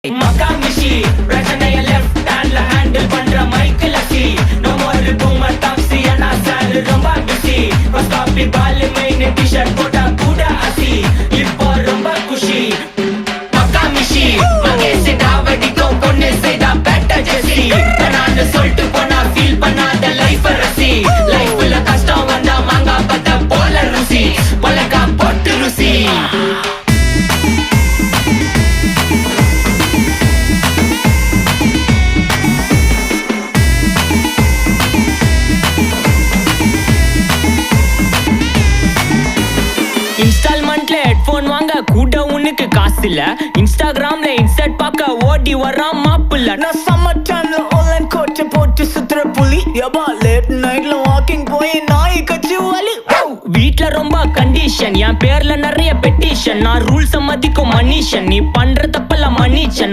Makamishi, பிரச்சனைய left handல handle பண்ற Michael அசி. No more boomer taxi ஆனா சாலரி ரொம்ப busy. First copy ball main t-shirt போட்டா கூட அசி. இப்போ ரொம்ப குஷி. Makamishi, மகேஷ் டாவடிக்கும் பொண்ணு செய்தா better ஜெசி. நான் சொல்லிட்டு போனா feel பண்ணாத life ரசி. லைஃப்ல கஷ்டம் வந்தா மாங்கா பத்த போல ருசி. உலகா போட்டு ருசி. இன்ஸ்டால்மெண்ட்ல ஹெட்போன் வாங்க கூட உனக்கு காசு இல்ல. இன்ஸ்டாகிராம்ல இன்ஸ்டன்ட் பார்க்க ஓடி வரான் மாப்பிள்ள. நான் சம்மர் டைம்ல ஆன்லைன் கோட்டை போட்டு சுத்துற புலி. யபா லேட் நைட்ல வாக்கிங் போய் நாய் கச்சி வலி. வீட்ல ரொம்ப கண்டிஷன், என் பேர்ல நிறைய பெட்டிஷன். நான் ரூல்ஸ் மதிக்கும் மனுஷன், நீ பண்ற தப்பெல்லாம் மன்னிச்சன்.